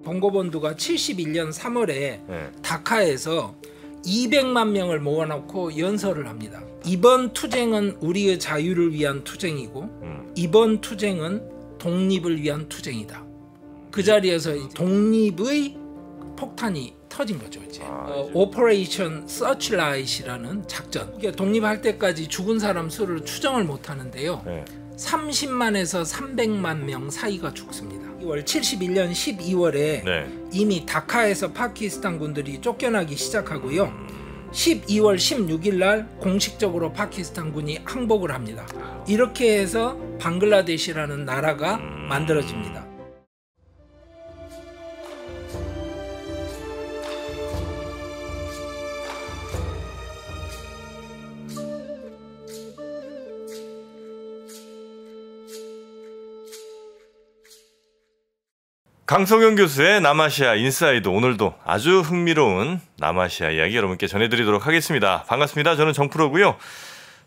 봉고본두가 71년 3월에 다카에서 200만 명을 모아놓고 연설을 합니다. 이번 투쟁은 우리의 자유를 위한 투쟁이고 이번 투쟁은 독립을 위한 투쟁이다. 그 자리에서 독립의 폭탄이 터진 거죠. 이제 오퍼레이션 서치라이트라는 작전. 이게 독립할 때까지 죽은 사람 수를 추정을 못 하는데요. 30만에서 300만 명 사이가 죽습니다. 71년 12월에 이미 다카에서 파키스탄 군들이 쫓겨나기 시작하고요. 12월 16일 날 공식적으로 파키스탄 군이 항복을 합니다. 이렇게 해서 방글라데시라는 나라가 만들어집니다. 강성현 교수의 남아시아 인사이드, 오늘도 아주 흥미로운 남아시아 이야기 여러분께 전해드리도록 하겠습니다. 반갑습니다. 저는 정프로고요.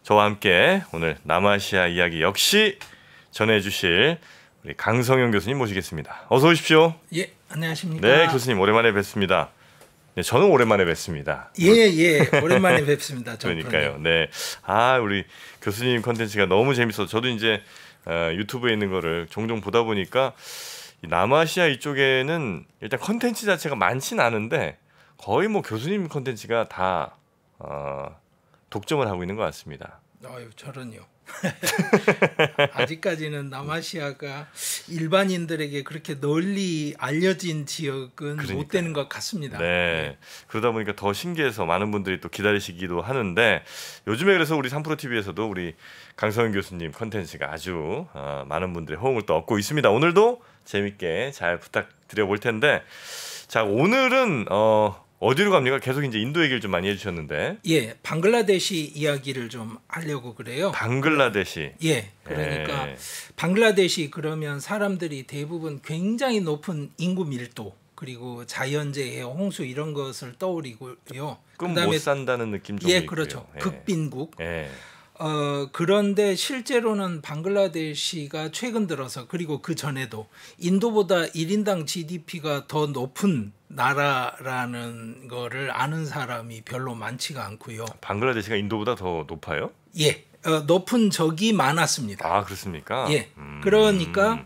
저와 함께 오늘 남아시아 이야기 역시 전해주실 우리 강성현 교수님 모시겠습니다. 어서 오십시오. 예, 안녕하십니까. 네, 교수님 오랜만에 뵙습니다. 네, 저는 오랜만에 뵙습니다. 예, 오랜만에 뵙습니다. 그러니까요. 네, 우리 교수님 컨텐츠가 너무 재밌어서 저도 이제 유튜브에 있는 거를 종종 보다 보니까 남아시아 이쪽에는 일단 컨텐츠 자체가 많진 않은데 거의 뭐 교수님 컨텐츠가 다 독점을 하고 있는 것 같습니다. 저런요. 아직까지는 남아시아가 일반인들에게 그렇게 널리 알려진 지역은 못 되는 것 같습니다. 네. 그러다 보니까 더 신기해서 많은 분들이 또 기다리시기도 하는데 요즘에 그래서 우리 3프로TV에서도 우리 강성현 교수님 컨텐츠가 아주 많은 분들의 호응을 또 얻고 있습니다. 오늘도 재밌게 잘 부탁드려 볼 텐데, 자, 오늘은 어디로 갑니까? 계속 이제 인도 얘기를 좀 많이 해주셨는데. 예, 방글라데시 이야기를 좀 하려고 그래요. 방글라데시. 예, 그러니까 방글라데시 그러면 사람들이 대부분 굉장히 높은 인구 밀도, 그리고 자연재해, 홍수 이런 것을 떠올리고요. 그럼 못 산다는 느낌 좀. 예, 그렇죠. 극빈국. 그런데 실제로는 방글라데시가 최근 들어서, 그리고 그 전에도 인도보다 1인당 GDP가 더 높은 나라라는 거를 아는 사람이 별로 많지가 않고요. 방글라데시가 인도보다 더 높아요? 예, 높은 적이 많았습니다. 아, 그렇습니까? 예, 그러니까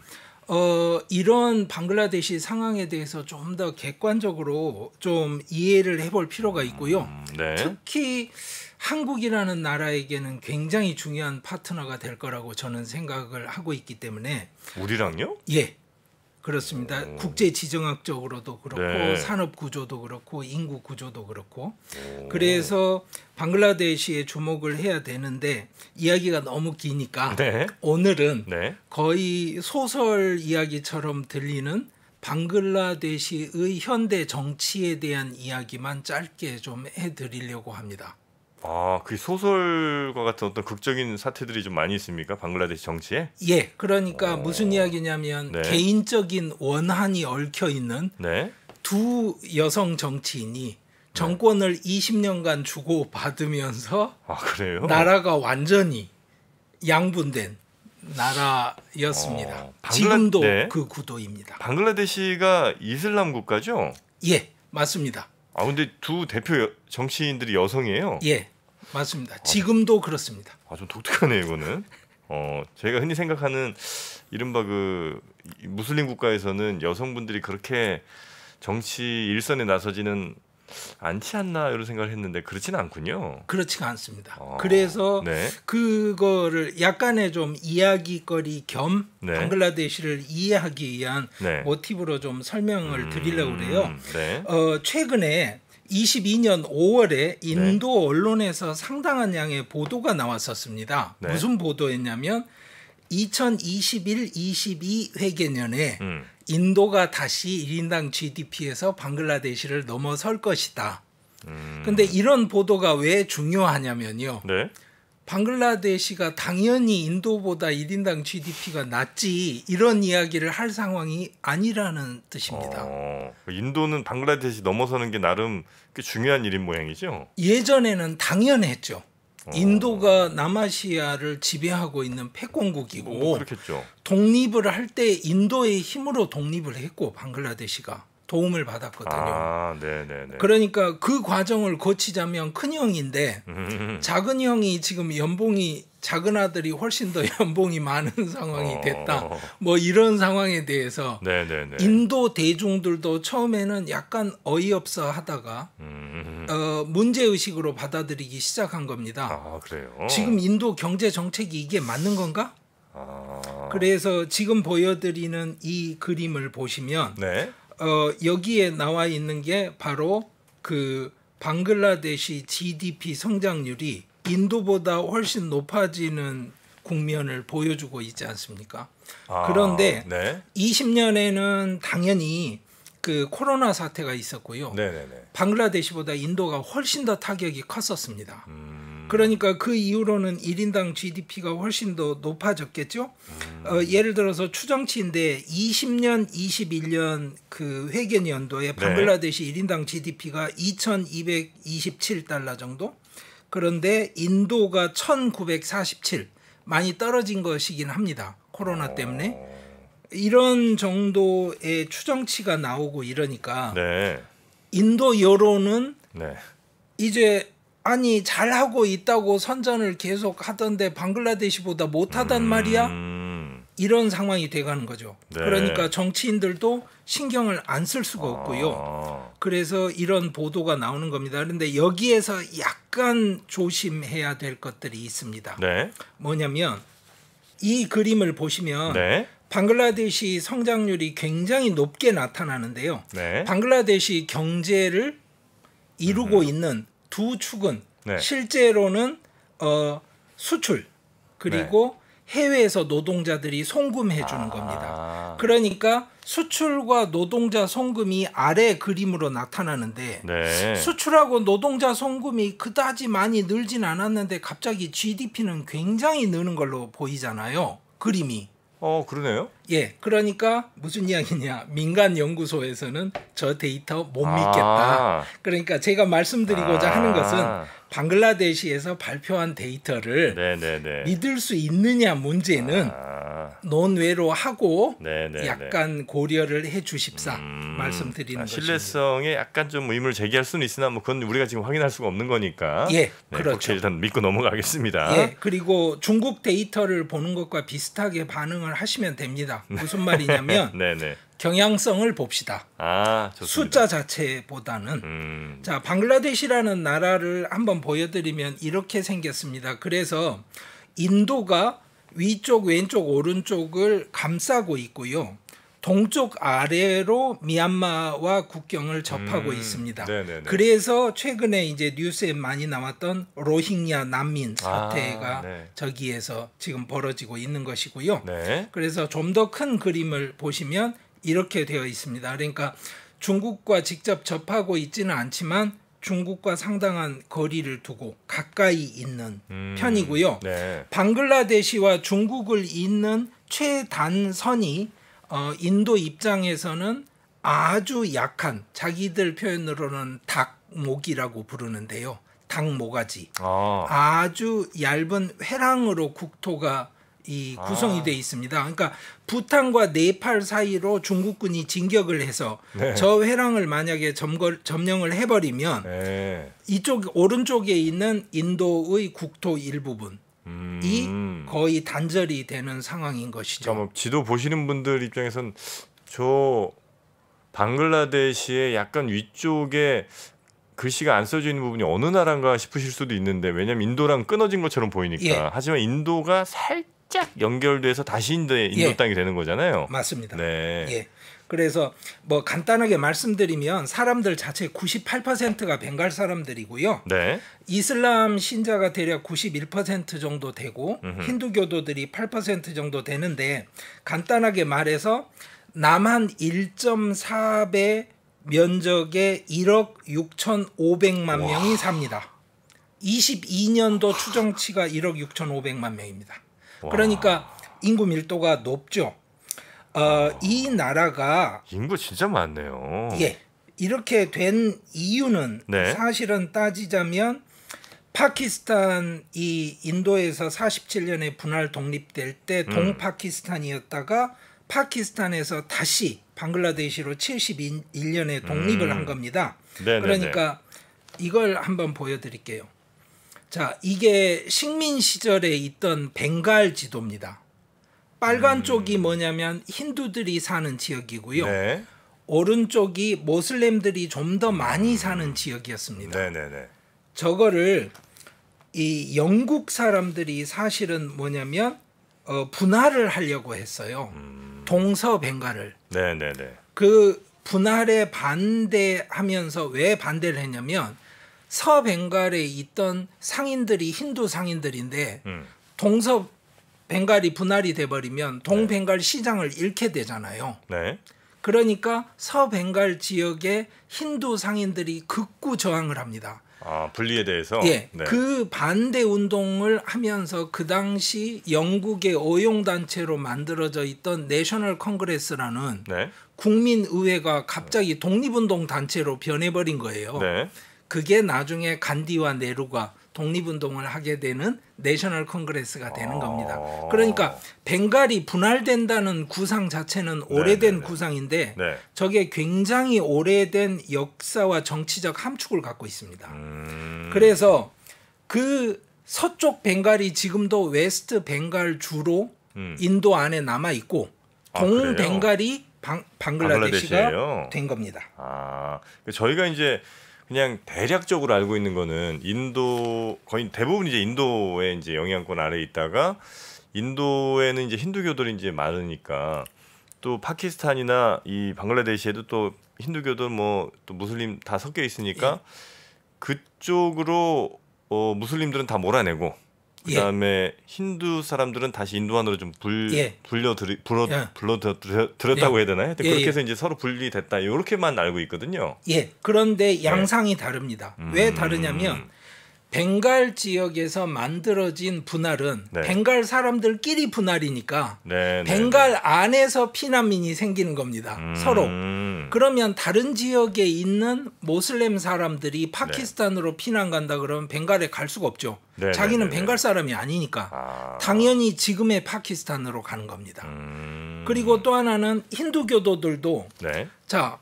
이런 방글라데시 상황에 대해서 좀 더 객관적으로 좀 이해를 해볼 필요가 있고요. 특히 한국이라는 나라에게는 굉장히 중요한 파트너가 될 거라고 저는 생각을 하고 있기 때문에. 우리랑요? 예, 그렇습니다. 국제 지정학적으로도 그렇고 산업 구조도 그렇고 인구 구조도 그렇고. 그래서 방글라데시에 주목을 해야 되는데 이야기가 너무 기니까 오늘은 거의 소설 이야기처럼 들리는 방글라데시의 현대 정치에 대한 이야기만 짧게 좀 해드리려고 합니다. 그 소설과 같은 어떤 극적인 사태들이 좀 많이 있습니까? 방글라데시 정치에? 예, 그러니까 무슨 이야기냐면 개인적인 원한이 얽혀 있는 두 여성 정치인이 정권을 20년간 주고 받으면서 그래요? 나라가 완전히 양분된 나라였습니다. 지금도 그 구도입니다. 방글라데시가 이슬람 국가죠? 예, 맞습니다. 근데 두 대표 정치인들이 여성이에요? 예, 맞습니다. 지금도 그렇습니다. 좀 독특하네요, 이거는. 제가 흔히 생각하는 이른바 그 무슬림 국가에서는 여성분들이 그렇게 정치 일선에 나서지는 않지 않나 이런 생각을 했는데 그렇지는 않군요. 그렇지가 않습니다. 그래서 그거를 약간의 좀 이야기거리 겸 방글라데시를 이해하기 위한 모티브로 좀 설명을 드리려고 그래요. 최근에 22년 5월에 인도 언론에서 상당한 양의 보도가 나왔었습니다. 무슨 보도였냐면 2021-22 회계년에 인도가 다시 1인당 GDP에서 방글라데시를 넘어설 것이다. 근데 이런 보도가 왜 중요하냐면요. 방글라데시가 당연히 인도보다 1인당 GDP가 낮지 이런 이야기를 할 상황이 아니라는 뜻입니다. 인도는 방글라데시 넘어서는 게 나름 꽤 중요한 일인 모양이죠? 예전에는 당연했죠. 인도가 남아시아를 지배하고 있는 패권국이고 그렇겠죠. 독립을 할 때 인도의 힘으로 독립을 했고 방글라데시가 도움을 받았거든요. 네네네. 그러니까 그 과정을 거치자면 큰 형인데 작은 형이 지금 연봉이 작은 아들이 훨씬 더 연봉이 많은 상황이 됐다. 뭐 이런 상황에 대해서 네네네. 인도 대중들도 처음에는 약간 어이없어 하다가 문제의식으로 받아들이기 시작한 겁니다. 그래요? 지금 인도 경제 정책이 이게 맞는 건가? 그래서 지금 보여드리는 이 그림을 보시면 네. 여기에 나와 있는 게 바로 그 방글라데시 GDP 성장률이 인도보다 훨씬 높아지는 국면을 보여주고 있지 않습니까? 그런데 네. 20년에는 당연히 그 코로나 사태가 있었고요. 네네네. 방글라데시보다 인도가 훨씬 더 타격이 컸었습니다. 그러니까 그 이후로는 1인당 GDP가 훨씬 더 높아졌겠죠. 예를 들어서 추정치인데 20년, 21년 그 회계연도에 방글라데시 1인당 GDP가 2,227달러 정도. 그런데 인도가 1,947, 많이 떨어진 것이긴 합니다. 코로나 때문에. 이런 정도의 추정치가 나오고 이러니까 인도 여론은 이제 아니 잘하고 있다고 선전을 계속 하던데 방글라데시보다 못하단 말이야? 이런 상황이 돼가는 거죠. 그러니까 정치인들도 신경을 안 쓸 수가 없고요. 그래서 이런 보도가 나오는 겁니다. 그런데 여기에서 약간 조심해야 될 것들이 있습니다. 뭐냐면 이 그림을 보시면 방글라데시 성장률이 굉장히 높게 나타나는데요. 방글라데시 경제를 이루고 있는 두 축은 실제로는 수출 그리고 해외에서 노동자들이 송금해 주는 겁니다. 그러니까 수출과 노동자 송금이 아래 그림으로 나타나는데 수출하고 노동자 송금이 그다지 많이 늘진 않았는데 갑자기 GDP는 굉장히 느는 걸로 보이잖아요. 그림이. 그러네요. 예, 그러니까 무슨 이야기냐? 민간 연구소에서는 저 데이터 못 믿겠다. 그러니까 제가 말씀드리고자 하는 것은 방글라데시에서 발표한 데이터를 믿을 수 있느냐 문제는 논외로 하고 약간 고려를 해주십사 말씀드리는 것입니다. 신뢰성에 약간 좀 의문을 제기할 수는 있으나 뭐 그건 우리가 지금 확인할 수가 없는 거니까. 그렇죠. 일단 믿고 넘어가겠습니다. 그리고 중국 데이터를 보는 것과 비슷하게 반응을 하시면 됩니다. 무슨 말이냐면 경향성을 봅시다. 숫자 자체보다는. 자, 방글라데시라는 나라를 한번 보여드리면 이렇게 생겼습니다. 그래서 인도가 위쪽, 왼쪽, 오른쪽을 감싸고 있고요. 동쪽 아래로 미얀마와 국경을 접하고 있습니다. 그래서 최근에 이제 뉴스에 많이 나왔던 로힝야 난민 사태가 저기에서 지금 벌어지고 있는 것이고요. 그래서 좀 더 큰 그림을 보시면 이렇게 되어 있습니다. 그러니까 중국과 직접 접하고 있지는 않지만 중국과 상당한 거리를 두고 가까이 있는 편이고요. 방글라데시와 중국을 잇는 최단선이 인도 입장에서는 아주 약한, 자기들 표현으로는 닭목이라고 부르는데요. 닭모가지. 아주 얇은 회랑으로 국토가 구성이 되어 있습니다. 그러니까 부탄과 네팔 사이로 중국군이 진격을 해서 저 회랑을 만약에 점령을 해버리면 이쪽 오른쪽에 있는 인도의 국토 일부분이 거의 단절이 되는 상황인 것이죠. 그러니까 뭐 지도 보시는 분들 입장에선 저 방글라데시의 약간 위쪽에 글씨가 안 써져 있는 부분이 어느 나라인가 싶으실 수도 있는데, 왜냐하면 인도랑 끊어진 것처럼 보이니까. 하지만 인도가 살짝 연결돼서 다시 인도 땅이 되는 거잖아요. 맞습니다. 그래서 뭐 간단하게 말씀드리면 사람들 자체 98%가 벵갈 사람들이고요. 이슬람 신자가 대략 91% 정도 되고 힌두교도들이 8% 정도 되는데, 간단하게 말해서 남한 1.4배 면적에 1억 6,500만 명이 삽니다. 22년도 추정치가 1억 6,500만 명입니다. 그러니까 인구 밀도가 높죠. 이 나라가 인구 진짜 많네요. 이렇게 된 이유는 사실은 따지자면 파키스탄이 인도에서 47년에 분할 독립될 때 동파키스탄이었다가 파키스탄에서 다시 방글라데시로 71년에 독립을 한 겁니다. 네네네. 그러니까 이걸 한번 보여드릴게요. 자, 이게 식민 시절에 있던 벵갈 지도입니다. 빨간 쪽이 뭐냐면 힌두들이 사는 지역이고요. 네. 오른쪽이 모슬렘들이 좀 더 많이 사는 지역이었습니다. 네네네. 저거를 이 영국 사람들이 사실은 뭐냐면 분할을 하려고 했어요. 동서 벵갈을. 네네네. 그 분할에 반대하면서 왜 반대를 했냐면 서벵갈에 있던 상인들이 힌두 상인들인데 동서 벵갈이 분할이 돼버리면 동벵갈 시장을 잃게 되잖아요. 네. 그러니까 서벵갈 지역의 힌두 상인들이 극구 저항을 합니다. 아, 분리에 대해서. 예, 네. 그 반대 운동을 하면서 그 당시 영국의 오용 단체로 만들어져 있던 내셔널 컨그레스라는 네. 국민 의회가 갑자기 독립운동 단체로 변해버린 거예요. 네. 그게 나중에 간디와 네루가 독립운동을 하게 되는 내셔널 컨그레스가 되는 겁니다. 그러니까 벵갈이 분할된다는 구상 자체는 오래된 네네네. 구상인데 네. 저게 굉장히 오래된 역사와 정치적 함축을 갖고 있습니다. 그래서 그 서쪽 벵갈이 지금도 웨스트 벵갈 주로 인도 안에 남아 있고 동 벵갈이 방글라데시가 방글라데시예요? 된 겁니다. 아, 저희가 이제 그냥 대략적으로 알고 있는 거는 인도 거의 대부분 이제 인도의 이제 영향권 아래에 있다가 인도에는 이제 힌두교들이 이제 많으니까 또 파키스탄이나 이 방글라데시에도 또 힌두교들 뭐 또 무슬림 다 섞여 있으니까 그쪽으로 무슬림들은 다 몰아내고 그다음에 힌두 사람들은 다시 인도안으로 좀 불러들였다고 해야 되나요? 그렇게 해서 이제 서로 분리됐다. 이렇게만 알고 있거든요. 예. 그런데 양상이 다릅니다. 왜 다르냐면 벵갈 지역에서 만들어진 분할은 벵갈 사람들끼리 분할이니까 벵갈 안에서 피난민이 생기는 겁니다. 서로. 그러면 다른 지역에 있는 모슬렘 사람들이 파키스탄으로 피난 간다 그러면 벵갈에 갈 수가 없죠. 자기는 벵갈 사람이 아니니까. 당연히 지금의 파키스탄으로 가는 겁니다. 그리고 또 하나는 힌두교도들도 자,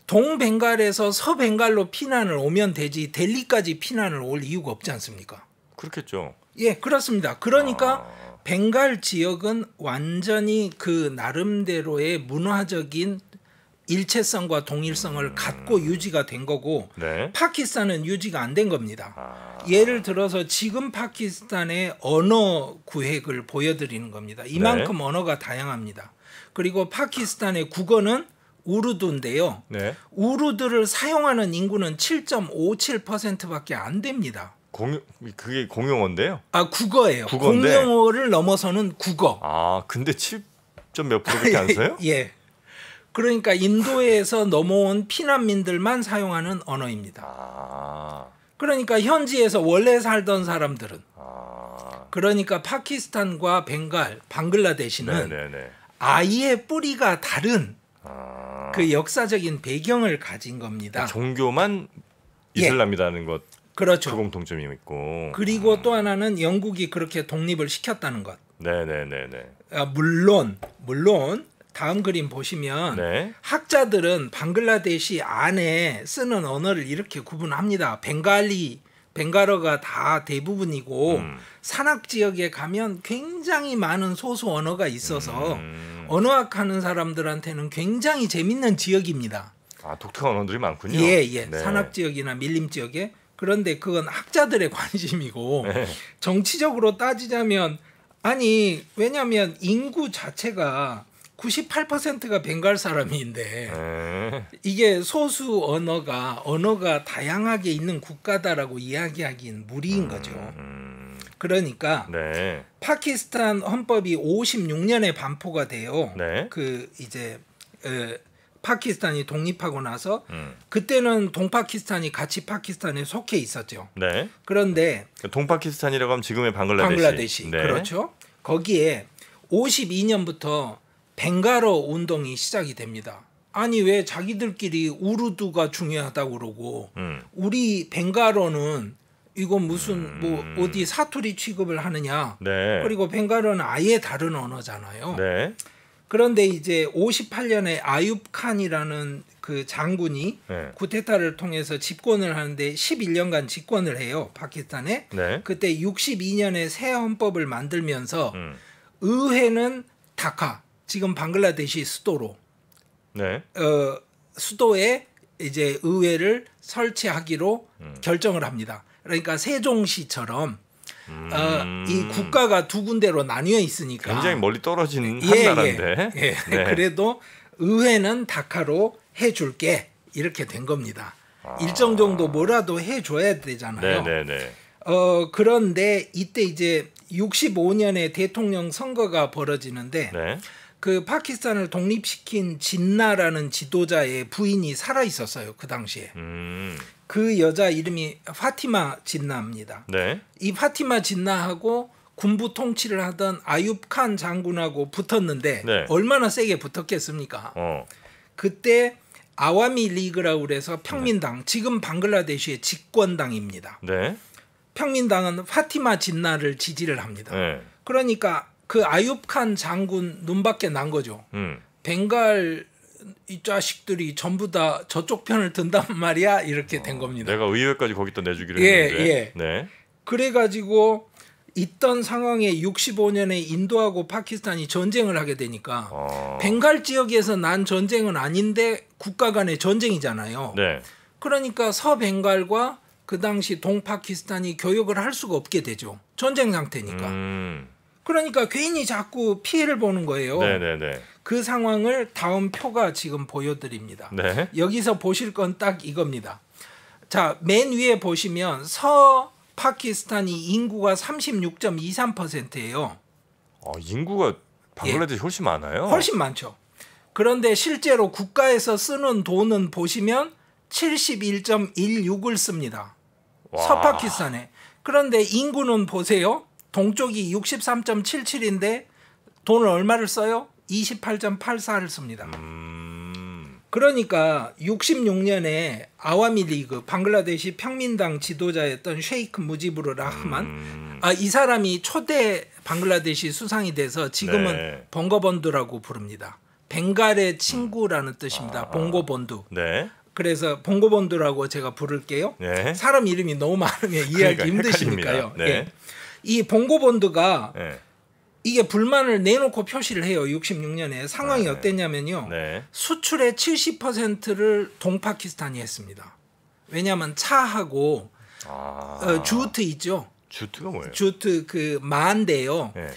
동벵갈에서 서벵갈로 피난을 오면 되지 델리까지 피난을 올 이유가 없지 않습니까? 그렇겠죠. 예, 그렇습니다. 그러니까 벵갈 지역은 완전히 그 나름대로의 문화적인 일체성과 동일성을 갖고 유지가 된 거고 파키스탄은 유지가 안 된 겁니다. 예를 들어서 지금 파키스탄의 언어 구획을 보여드리는 겁니다. 이만큼 언어가 다양합니다. 그리고 파키스탄의 국어는 우르두인데요. 우르두를 사용하는 인구는 7.57%밖에 안 됩니다. 그게 공용어인데요? 아, 국어예요. 국어인데. 공용어를 넘어서는 국어. 아, 근데 7몇 %밖에 안 써요? 예. 그러니까 인도에서 넘어온 피난민들만 사용하는 언어입니다. 그러니까 현지에서 원래 살던 사람들은 그러니까 파키스탄과 벵갈, 방글라데시는 아예 뿌리가 다른 그 역사적인 배경을 가진 겁니다. 종교만 이슬람이라는 것. 그렇죠. 그 공통점이 있고. 그리고 또 하나는 영국이 그렇게 독립을 시켰다는 것. 네네네네. 물론 다음 그림 보시면 학자들은 방글라데시 안에 쓰는 언어를 이렇게 구분합니다. 벵갈어가 다 대부분이고 산악 지역에 가면 굉장히 많은 소수 언어가 있어서 언어학하는 사람들한테는 굉장히 재밌는 지역입니다. 아, 독특한 언어들이 많군요. 예. 산악 지역이나 밀림 지역에. 그런데 그건 학자들의 관심이고 정치적으로 따지자면 왜냐하면 인구 자체가 98%가 벵갈 사람인데 이게 소수 언어가 다양하게 있는 국가다라고 이야기하기는 무리인 거죠. 그러니까 파키스탄 헌법이 56년에 반포가 돼요. 그 이제 파키스탄이 독립하고 나서 그때는 동파키스탄이 같이 파키스탄에 속해 있었죠. 그런데 동파키스탄이라고 하면 지금의 방글라데시. 그렇죠. 거기에 52년부터 벵갈어 운동이 시작이 됩니다. 아니 왜 자기들끼리 우르두가 중요하다고 그러고 우리 벵갈어는 이거 무슨 뭐 어디 사투리 취급을 하느냐. 그리고 벵갈어는 아예 다른 언어잖아요. 그런데 이제 58년에 아윳 칸이라는 그 장군이 네. 쿠데타를 통해서 집권을 하는데 11년간 집권을 해요. 파키스탄에. 네. 그때 62년에 새 헌법을 만들면서 의회는 다카, 지금 방글라데시 수도로 네. 수도에 이제 의회를 설치하기로 결정을 합니다. 그러니까 세종시처럼 이 국가가 두 군데로 나뉘어 있으니까 굉장히 멀리 떨어진 한 나라인데. 네. 네. 그래도 의회는 다카로 해줄게 이렇게 된 겁니다. 일정 정도 뭐라도 해줘야 되잖아요. 네네네. 그런데 이때 이제 65년에 대통령 선거가 벌어지는데 네. 그 파키스탄을 독립시킨 진나라는 지도자의 부인이 살아 있었어요. 그 당시에. 그 여자 이름이 파티마 진나입니다. 네. 이 파티마 진나하고 군부 통치를 하던 아윳 칸 장군하고 붙었는데 네. 얼마나 세게 붙었겠습니까? 그때 아와미 리그라고 그래서 평민당, 지금 방글라데시의 집권당입니다. 네. 평민당은 파티마 진나를 지지를 합니다. 네. 그러니까 그 아윳 칸 장군 눈밖에 난 거죠. 벵갈 이 자식들이 전부 다 저쪽 편을 든단 말이야, 이렇게 된 겁니다. 내가 의회까지 거기다 내주기로 예, 했는데. 예. 네. 그래가지고 있던 상황에 65년에 인도하고 파키스탄이 전쟁을 하게 되니까 벵갈 지역에서 난 전쟁은 아닌데 국가 간의 전쟁이잖아요. 네. 그러니까 서벵갈과 그 당시 동파키스탄이 교역을 할 수가 없게 되죠. 전쟁 상태니까. 그러니까 괜히 자꾸 피해를 보는 거예요. 네네네. 그 상황을 다음 표가 지금 보여드립니다. 네. 여기서 보실 건 딱 이겁니다. 자, 맨 위에 보시면 서파키스탄이 인구가 36.23%예요. 인구가 방글라데시 훨씬 많아요. 훨씬 많죠. 그런데 실제로 국가에서 쓰는 돈은 보시면 71.16을 씁니다. 와. 서파키스탄에. 그런데 인구는 보세요. 동쪽이 63.77인데 돈을 얼마를 써요? 28.84를 씁니다. 그러니까 66년에 아와미 리그, 방글라데시 평민당 지도자였던 셰이크 무지부르 라흐만, 이 사람이 초대 방글라데시 수상이 돼서 지금은 네. 봉고본두라고 부릅니다. 벵갈의 친구라는 뜻입니다. 봉고본두. 네. 그래서 봉고본두라고 제가 부를게요. 네. 사람 이름이 너무 많으면 이해하기 그러니까 힘드시니까요. 네. 예. 이 봉고본두가 네. 이게 불만을 내놓고 표시를 해요. 66년에. 상황이 어땠냐면요. 네. 수출의 70%를 동파키스탄이 했습니다. 왜냐하면 차하고 주트 있죠. 주트가 뭐예요? 주트 그 마인데요. 네.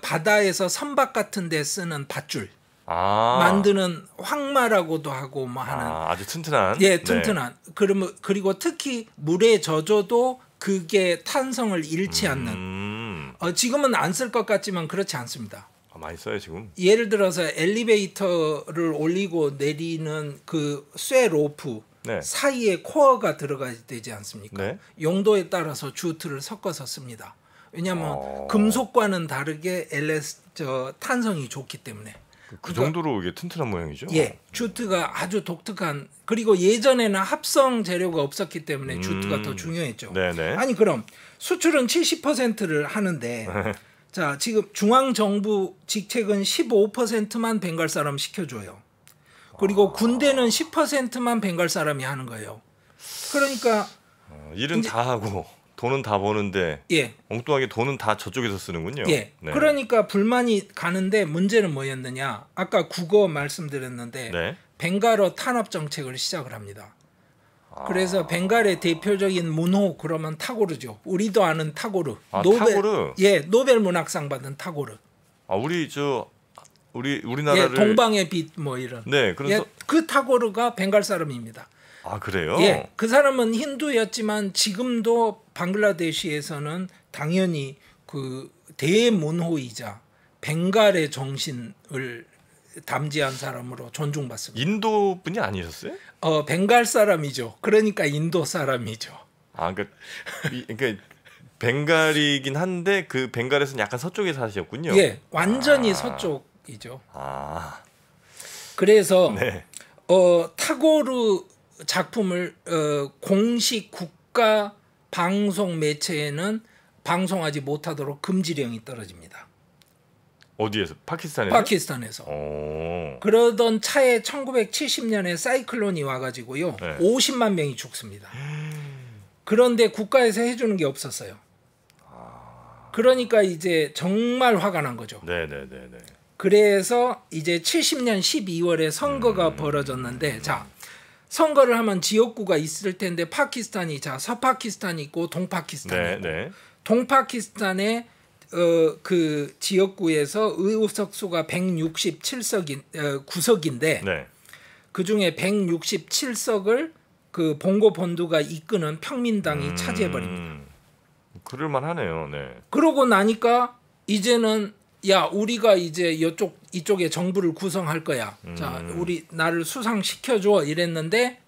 바다에서 선박 같은 데 쓰는 밧줄. 아. 만드는 황마라고도 하고 뭐 하는 아주 튼튼한. 예, 튼튼한. 그러면 그리고 특히 물에 젖어도 그게 탄성을 잃지 않는. 지금은 안 쓸 것 같지만 그렇지 않습니다. 많이 써요 지금. 예를 들어서 엘리베이터를 올리고 내리는 그 쇠 로프 네. 사이에 코어가 들어가야 되지 않습니까? 네. 용도에 따라서 주트를 섞어서 씁니다. 왜냐하면 금속과는 다르게 탄성이 좋기 때문에. 그 정도로 이게 튼튼한 모양이죠? 예, 주트가 아주 독특한. 그리고 예전에는 합성 재료가 없었기 때문에 주트가 더 중요했죠. 네네. 아니 그럼 수출은 70%를 하는데 자 지금 중앙 정부 직책은 15%만 벵갈 사람 시켜줘요. 그리고 군대는 10%만 벵갈 사람이 하는 거예요. 그러니까 일은 다 하고 돈은 다 버는데 예. 엉뚱하게 돈은 다 저쪽에서 쓰는군요. 예. 네. 그러니까 불만이 가는데 문제는 뭐였느냐? 아까 국어 말씀드렸는데 네. 벵갈어 탄압 정책을 시작을 합니다. 그래서 벤갈의 대표적인 문호 그러면 타고르죠. 우리도 아는 타고르. 타고르. 예, 노벨 문학상 받은 타고르. 우리나라를 예, 동방의 빛 뭐 이런. 네, 그래서 예, 그 타고르가 벵갈 사람입니다. 그래요? 예, 그 사람은 힌두였지만 지금도 방글라데시에서는 당연히 그 대문호이자 벵갈의 정신을 담지한 사람으로 존중받습니다. 인도 분이 아니셨어요? 벵갈 사람이죠. 그러니까 인도 사람이죠. 그러니까 벵갈이긴 한데 그 벵갈에서는 약간 서쪽에 사셨군요. 예, 완전히 서쪽이죠. 아. 그래서 네. 타고르 작품을 공식 국가 방송 매체에는 방송하지 못하도록 금지령이 떨어집니다. 어디에서? 파키스탄에서? 파키스탄에서. 그러던 차에 1970년에 사이클론이 와가지고요. 네. 50만 명이 죽습니다. 그런데 국가에서 해주는 게 없었어요. 그러니까 이제 정말 화가 난 거죠. 네네네네. 그래서 이제 70년 12월에 선거가 벌어졌는데, 자, 선거를 하면 지역구가 있을 텐데 파키스탄이 자 서파키스탄이 있고 동파키스탄이 있고, 네. 동파키스탄의 그 지역구에서 의석수가 167석인 9석인데 네. 그 중에 167석을 그 봉고 본두가 이끄는 평민당이 차지해버립니다. 그럴만하네요. 네. 그러고 나니까 이제는 야 우리가 이제 이쪽에 정부를 구성할 거야. 자 우리 나를 수상시켜줘 이랬는데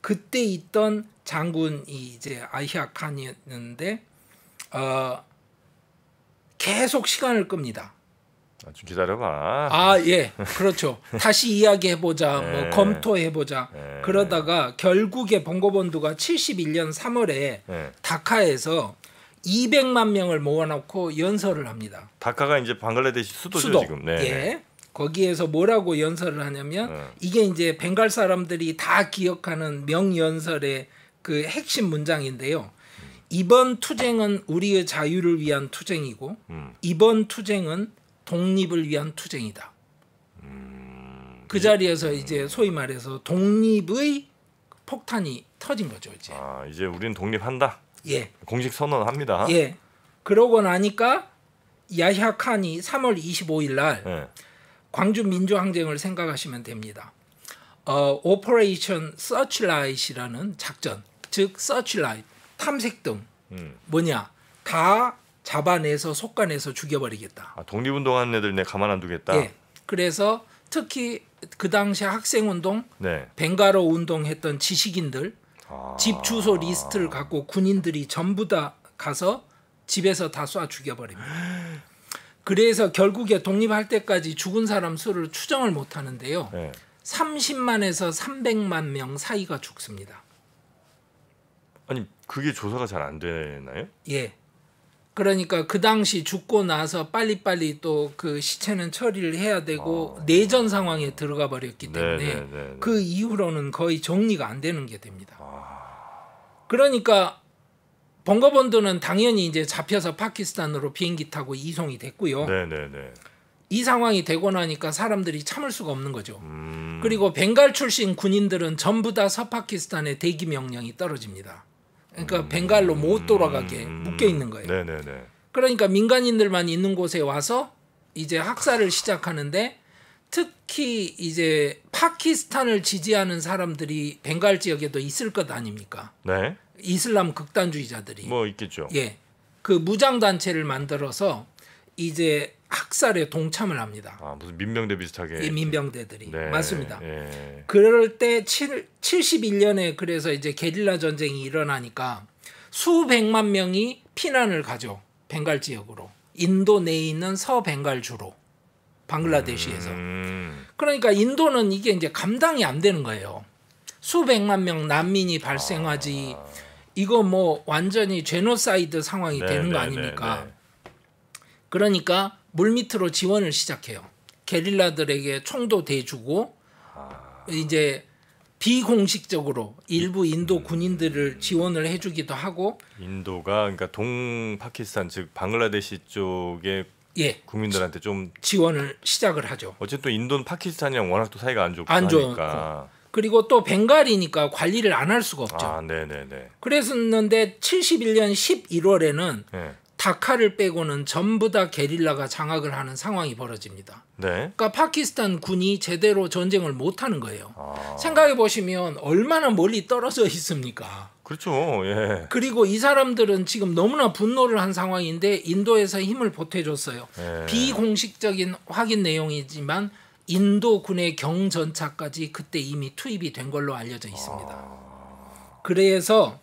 그때 있던 장군이 이제 아히아 칸이었는데 계속 시간을 끕니다. 좀 기다려봐. 아 예, 그렇죠. 다시 이야기해보자, 뭐 검토해보자. 그러다가 결국에 봉고본두가 71년 3월에 다카에서 200만 명을 모아놓고 연설을 합니다. 다카가 이제 방글라데시 수도죠 지금. 네. 예. 거기에서 뭐라고 연설을 하냐면 이게 이제 벵갈 사람들이 다 기억하는 명연설의 그 핵심 문장인데요. 이번 투쟁은 우리의 자유를 위한 투쟁이고 이번 투쟁은 독립을 위한 투쟁이다. 그 자리에서 이제 소위 말해서 독립의 폭탄이 터진 거죠. 이제 우리는 독립한다. 예. 공식 선언합니다. 예. 그러고 나니까 야히야 칸이 3월 25일 날 광주 민주항쟁을 생각하시면 됩니다. 오퍼레이션 서치라이트라는 작전, 즉 서치라이트 탐색등 뭐냐 다 잡아내서 속간해서 죽여버리겠다. 독립운동하는 애들 내 가만 안 두겠다. 예. 그래서 특히 그 당시 학생운동, 벵가로 운동했던 지식인들 집 주소 리스트를 갖고 군인들이 전부 다 가서 집에서 다 쏴 죽여버립니다. 그래서 결국에 독립할 때까지 죽은 사람 수를 추정을 못 하는데요. 30만에서 300만 명 사이가 죽습니다. 아니 그게 조사가 잘 안 되나요? 예. 그러니까 그 당시 죽고 나서 빨리빨리 또 그 시체는 처리를 해야 되고 내전 상황에 들어가 버렸기 때문에 그 이후로는 거의 정리가 안 되는 게 됩니다. 그러니까 봉고본두는 당연히 이제 잡혀서 파키스탄으로 비행기 타고 이송이 됐고요. 이 상황이 되고 나니까 사람들이 참을 수가 없는 거죠. 그리고 벵갈 출신 군인들은 전부 다 서파키스탄에 대기 명령이 떨어집니다. 그러니까 벵갈로 못 돌아가게 묶여 있는 거예요. 그러니까 민간인들만 있는 곳에 와서 이제 학살을 시작하는데 특히 이제 파키스탄을 지지하는 사람들이 벵갈 지역에도 있을 것 아닙니까? 네. 이슬람 극단주의자들이 뭐 있겠죠. 예, 그 무장 단체를 만들어서 이제 학살에 동참을 합니다. 무슨 민병대 비슷하게. 예, 민병대들이 맞습니다. 그럴 때 71년에 그래서 이제 게릴라 전쟁이 일어나니까 수백만 명이 피난을 가죠. 벵갈 지역으로. 인도 내에 있는 서벵갈 주로. 방글라데시에서. 그러니까 인도는 이게 이제 감당이 안 되는 거예요. 수백만 명 난민이 발생하지. 이거 뭐 완전히 제노사이드 상황이 되는 거 아닙니까? 그러니까 물밑으로 지원을 시작해요. 게릴라들에게 총도 대주고 이제 비공식적으로 일부 인도 군인들을 지원을 해주기도 하고. 인도가 그러니까 동파키스탄 즉 방글라데시 쪽에 국민들한테 좀 지원을 시작을 하죠. 어쨌든 인도는 파키스탄이랑 워낙 또 사이가 안 좋고 하니까. 그리고 또 벵갈이니까 관리를 안 할 수가 없죠. 그랬었는데 71년 11월에는 다카를 빼고는 전부 다 게릴라가 장악을 하는 상황이 벌어집니다. 그러니까 파키스탄 군이 제대로 전쟁을 못 하는 거예요. 생각해 보시면 얼마나 멀리 떨어져 있습니까? 그렇죠. 예. 그리고 이 사람들은 지금 너무나 분노를 한 상황인데 인도에서 힘을 보태줬어요. 비공식적인 확인 내용이지만 인도 군의 경전차까지 그때 이미 투입이 된 걸로 알려져 있습니다. 그래서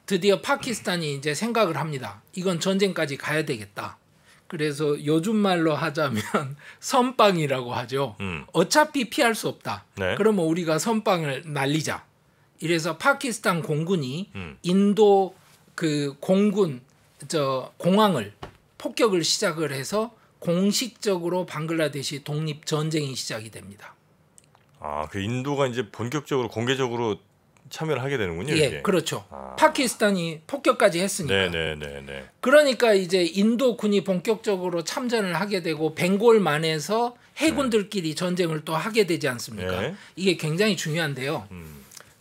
드디어 파키스탄이 이제 생각을 합니다. 이건 전쟁까지 가야 되겠다. 그래서 요즘 말로 하자면 선빵이라고 하죠. 어차피 피할 수 없다. 그러면 우리가 선빵을 날리자. 이래서 파키스탄 공군이 인도 그 공군 공항을 폭격을 시작을 해서 공식적으로 방글라데시 독립 전쟁이 시작이 됩니다. 아, 그 인도가 이제 본격적으로 공개적으로 참여를 하게 되는군요. 예, 이게. 그렇죠. 파키스탄이 폭격까지 했으니까. 네. 그러니까 이제 인도군이 본격적으로 참전을 하게 되고 벵골만에서 해군들끼리 전쟁을 또 하게 되지 않습니까? 네. 이게 굉장히 중요한데요.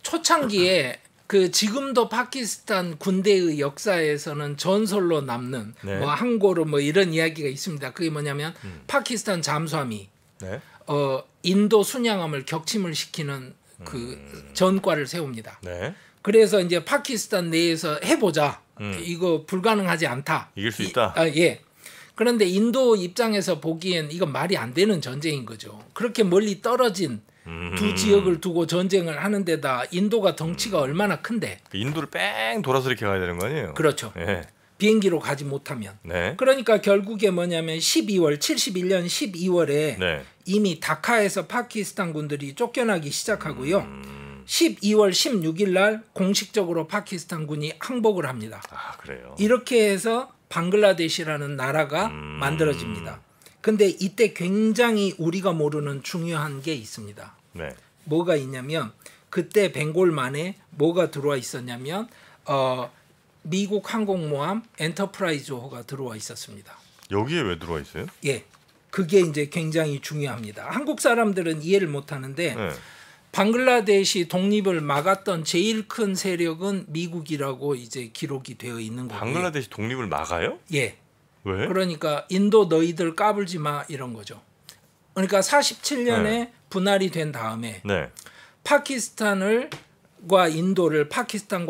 초창기에 그 지금도 파키스탄 군대의 역사에서는 전설로 남는 네. 뭐 항고르 뭐 이런 이야기가 있습니다. 그게 뭐냐면 파키스탄 잠수함이 네. 인도 순양함을 격침을 시키는 그 전과를 세웁니다. 네. 그래서 이제 파키스탄 내에서 해보자. 이거 불가능하지 않다. 이길 수 있다. 예. 그런데 인도 입장에서 보기엔 이건 말이 안 되는 전쟁인 거죠. 그렇게 멀리 떨어진 두 지역을 두고 전쟁을 하는 데다 인도가 덩치가 얼마나 큰데. 인도를 뺑 돌아서 이렇게 가야 되는 거 아니에요? 그렇죠. 네. 비행기로 가지 못하면. 네. 그러니까 결국에 뭐냐면 71년 12월에 네. 이미 다카에서 파키스탄 군들이 쫓겨나기 시작하고요. 12월 16일 날 공식적으로 파키스탄 군이 항복을 합니다. 아, 그래요. 이렇게 해서 방글라데시라는 나라가 만들어집니다. 근데 이때 굉장히 우리가 모르는 중요한 게 있습니다. 네. 뭐가 있냐면 그때 벵골만에 뭐가 들어와 있었냐면 미국 항공모함 엔터프라이즈호가 들어와 있었습니다. 여기에 왜 들어와 있어요? 예, 그게 이제 굉장히 중요합니다. 한국 사람들은 이해를 못하는데 네. 방글라데시 독립을 막았던 제일 큰 세력은 미국이라고 이제 기록이 되어 있는 거고요. 방글라데시 독립을 막아요? 예. 왜? 그러니까 인도 너희들 까불지 마 이런 거죠. 그러니까 47년에 네. 분할이 된 다음에 네. 파키스탄과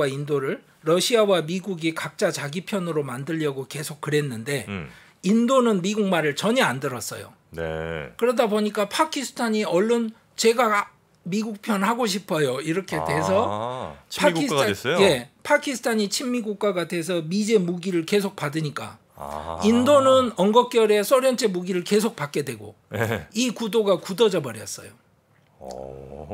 인도를 러시아와 미국이 각자 자기 편으로 만들려고 계속 그랬는데 인도는 미국 말을 전혀 안 들었어요. 네. 그러다 보니까 파키스탄이 얼른 제가 미국 편 하고 싶어요. 이렇게 돼서 친미 국가가 됐어요? 예, 파키스탄이 친미 국가가 돼서 미제 무기를 계속 받으니까 인도는 엉겁결에 소련제 무기를 계속 받게 되고 네. 이 구도가 굳어져 버렸어요.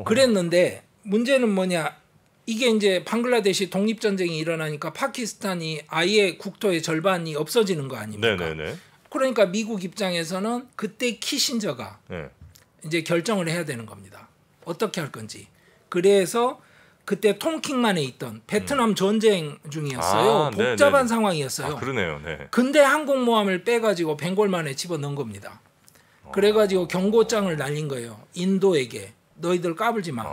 그랬는데 문제는 뭐냐? 이게 이제 방글라데시 독립전쟁이 일어나니까 파키스탄이 아예 국토의 절반이 없어지는 거 아닙니까? 네네네. 그러니까 미국 입장에서는 그때 키신저가 네. 이제 결정을 해야 되는 겁니다. 어떻게 할 건지. 그래서 그때 tonkin만에 있던 베트남 전쟁 중이었어요. 복잡한 네네네. 상황이었어요. 그러네요. 네. 근데 항공모함을 빼가지고 벵골만에 집어넣은 겁니다. 그래가지고 경고장을 날린 거예요. 인도에게. 너희들 까불지 마.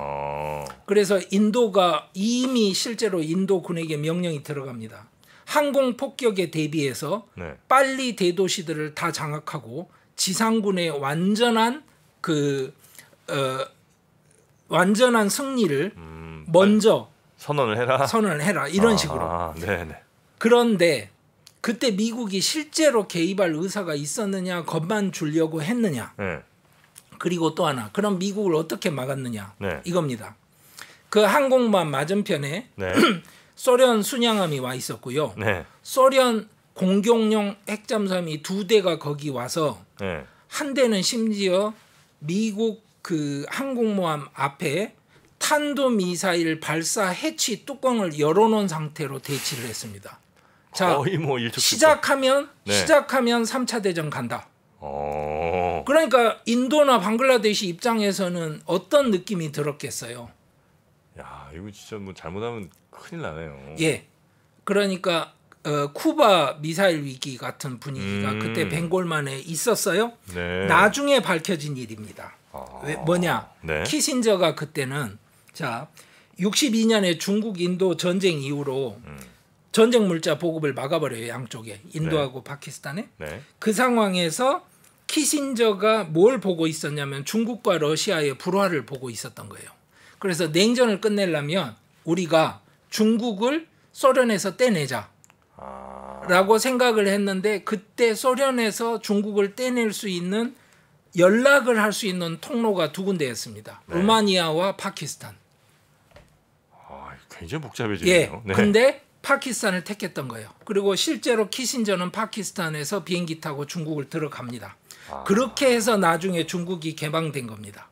그래서 인도가 이미 실제로 인도군에게 명령이 들어갑니다. 항공 폭격에 대비해서 네. 빨리 대도시들을 다 장악하고 지상군의 완전한 승리를 먼저 선언을 해라. 이런 식으로. 네네. 그런데 그때 미국이 실제로 개입할 의사가 있었느냐, 겁만 주려고 했느냐. 네. 그리고 또 하나, 그럼 미국을 어떻게 막았느냐. 네. 이겁니다. 그 항공모함 맞은편에 네. 소련 순양함이 와 있었고요. 네. 소련 공격용 핵잠수함이 2대가 거기 와서 네. 한 대는 심지어 미국 그 항공모함 앞에 탄도미사일 발사 해치 뚜껑을 열어놓은 상태로 대치를 했습니다. 자, 거의 뭐 일촉즉발. 시작하면 3차 대전 간다. 그러니까 인도나 방글라데시 입장에서는 어떤 느낌이 들었겠어요? 야, 이거 진짜 뭐 잘못하면 큰일 나네요. 예, 그러니까 쿠바 미사일 위기 같은 분위기가 그때 벵골만에 있었어요. 네. 나중에 밝혀진 일입니다. 왜, 뭐냐? 네. 키신저가 그때는 자 62년에 중국 인도 전쟁 이후로 전쟁 물자 보급을 막아버려요. 양쪽에 인도하고 파키스탄에. 네. 그 상황에서 키신저가 뭘 보고 있었냐면 중국과 러시아의 불화를 보고 있었던 거예요. 그래서 냉전을 끝내려면 우리가 중국을 소련에서 떼내자 라고 생각을 했는데 그때 소련에서 중국을 떼낼 수 있는 연락을 할 수 있는 통로가 두 군데였습니다. 네. 루마니아와 파키스탄. 굉장히 복잡해지네요. 예. 네. 근데 파키스탄을 택했던 거예요. 그리고 실제로 키신저는 파키스탄에서 비행기 타고 중국을 들어갑니다. 그렇게 해서 나중에 중국이 개방된 겁니다.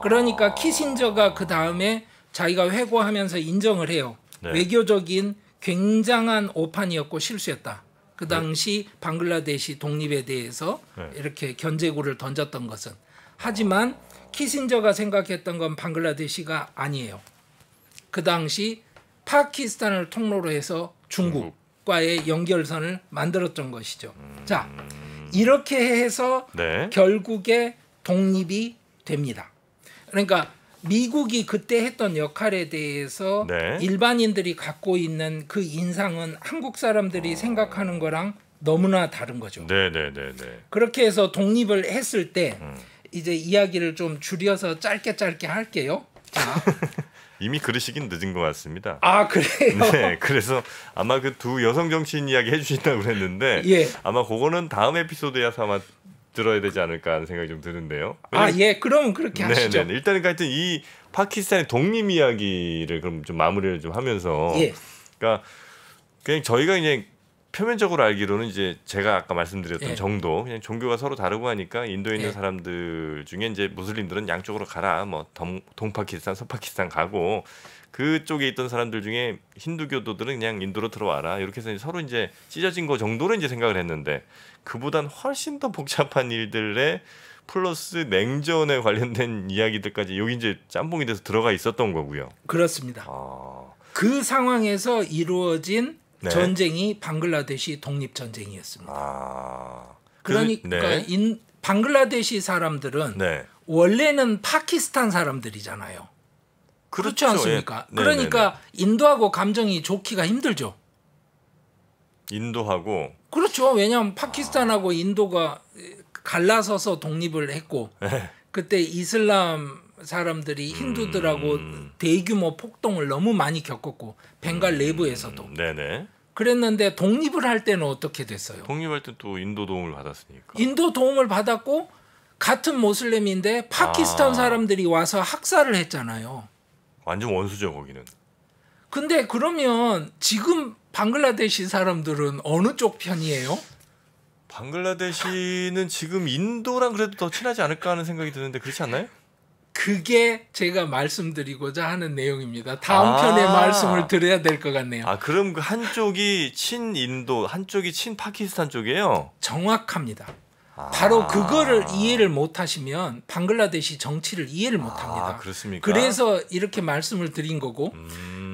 그러니까 키신저가 그 다음에 자기가 회고하면서 인정을 해요. 네. 외교적인 굉장한 오판이었고 실수였다. 그 당시 방글라데시 독립에 대해서 이렇게 견제구를 던졌던 것은. 하지만 키신저가 생각했던 건 방글라데시가 아니에요. 그 당시 파키스탄을 통로로 해서 중국과의 연결선을 만들었던 것이죠. 자, 이렇게 해서 결국에 독립이 됩니다. 그러니까 미국이 그때 했던 역할에 대해서 일반인들이 갖고 있는 그 인상은 한국 사람들이 생각하는 거랑 너무나 다른 거죠. 그렇게 해서 독립을 했을 때 이제 이야기를 좀 줄여서 짧게 할게요. 자. 이미 그러시긴 늦은 것 같습니다. 아, 그래요? 네, 그래서 아마 그 두 여성 정치인 이야기 해주신다고 그랬는데 아마 그거는 다음 에피소드에서 아마 들어야 되지 않을까 하는 생각이 좀 드는데요. 그러면 그렇게 하시죠. 일단은 하여튼 이 파키스탄의 독립 이야기를 그럼 좀 마무리를 좀 하면서, 그러니까 그냥 저희가 그냥 표면적으로 알기로는 이제 제가 아까 말씀드렸던 정도, 그냥 종교가 서로 다르고 하니까 인도에 있는 사람들 중에 이제 무슬림들은 양쪽으로 가라, 뭐 동파키스탄, 서파키스탄 가고 그쪽에 있던 사람들 중에 힌두교도들은 그냥 인도로 들어와라, 이렇게 해서 서로 이제 찢어진 거 정도로 이제 생각을 했는데 그보단 훨씬 더 복잡한 일들에 플러스 냉전에 관련된 이야기들까지 여기 이제 짬뽕이 돼서 들어가 있었던 거고요. 그렇습니다. 그 상황에서 이루어진 전쟁이 방글라데시 독립 전쟁이었습니다. 그러니까 방글라데시 사람들은 원래는 파키스탄 사람들이잖아요. 그렇지 않습니까? 그러니까 인도하고 감정이 좋기가 힘들죠. 인도하고 그렇죠. 왜냐하면 파키스탄하고 인도가 갈라서서 독립을 했고 그때 이슬람 사람들이 힌두들하고 대규모 폭동을 너무 많이 겪었고 벵갈 내부에서도 그랬는데 독립을 할 때는 어떻게 됐어요? 독립할 때 또 인도 도움을 받았으니까. 인도 도움을 받았고 같은 모슬렘인데 파키스탄 사람들이 와서 학살을 했잖아요. 완전 원수죠 거기는. 근데 그러면 지금 방글라데시 사람들은 어느 쪽 편이에요? 방글라데시는 지금 인도랑 그래도 더 친하지 않을까 하는 생각이 드는데 그렇지 않나요? 그게 제가 말씀드리고자 하는 내용입니다. 다음 편에 말씀을 드려야 될 것 같네요. 그럼 그 한쪽이 친인도, 한쪽이 친파키스탄 쪽이에요? 정확합니다. 바로 그거를 이해를 못하시면 방글라데시 정치를 이해를 못합니다. 그렇습니까? 그래서 이렇게 말씀을 드린 거고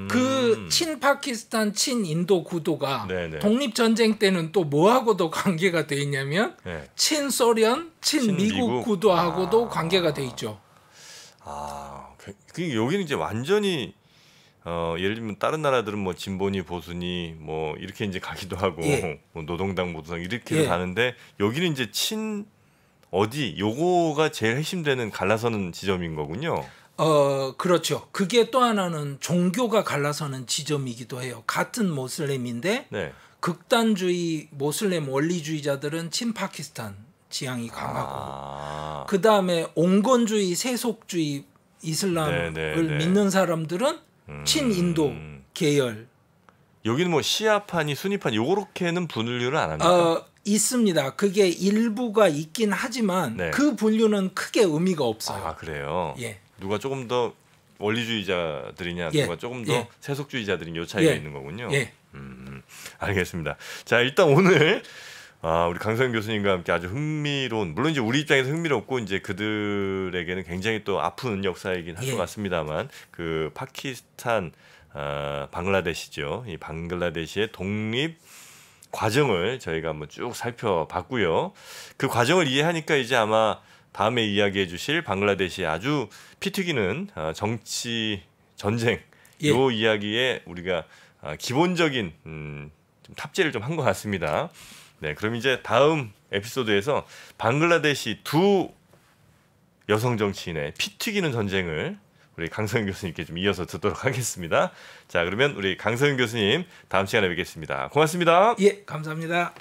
그 친파키스탄, 친인도 구도가 독립전쟁 때는 또 뭐하고도 관계가 돼 있냐면 친소련, 친미국 구도하고도 관계가 돼 있죠. 여기는 이제 완전히 예를 들면 다른 나라들은 뭐 진보니 보수니 뭐 이렇게 이제 가기도 하고 뭐 노동당 보수당 이렇게 가는데 여기는 이제 친 어디 요거가 제일 핵심되는 갈라서는 지점인 거군요. 그렇죠. 그게 또 하나는 종교가 갈라서는 지점이기도 해요. 같은 모슬렘인데 극단주의 모슬렘 원리주의자들은 친파키스탄 지향이 강하고 그 다음에 온건주의 세속주의 이슬람을 믿는 사람들은 친인도 계열. 여기는 뭐 시아파니 수니파니 요렇게는 분류를 안 합니까? 있습니다. 그게 일부가 있긴 하지만 그 분류는 크게 의미가 없어요. 그래요? 누가 조금 더 원리주의자들이냐 누가 조금 더 세속주의자들이 요 차이가 있는 거군요. 알겠습니다. 자, 일단 오늘 우리 강서영 교수님과 함께 아주 흥미로운, 물론 이제 우리 입장에서 흥미롭고 이제 그들에게는 굉장히 또 아픈 역사이긴 할 것 같습니다만 그 파키스탄, 방글라데시죠. 이 방글라데시의 독립 과정을 저희가 한번 쭉 살펴봤고요. 그 과정을 이해하니까 이제 아마 다음에 이야기해 주실 방글라데시의 아주 피 튀기는 정치 전쟁 요 이야기에 우리가 기본적인 좀 탑재를 좀 한 것 같습니다. 그럼 이제 다음 에피소드에서 방글라데시 두 여성 정치인의 피 튀기는 전쟁을 우리 강서영 교수님께 좀 이어서 듣도록 하겠습니다. 자, 그러면 우리 강서영 교수님 다음 시간에 뵙겠습니다. 고맙습니다. 감사합니다.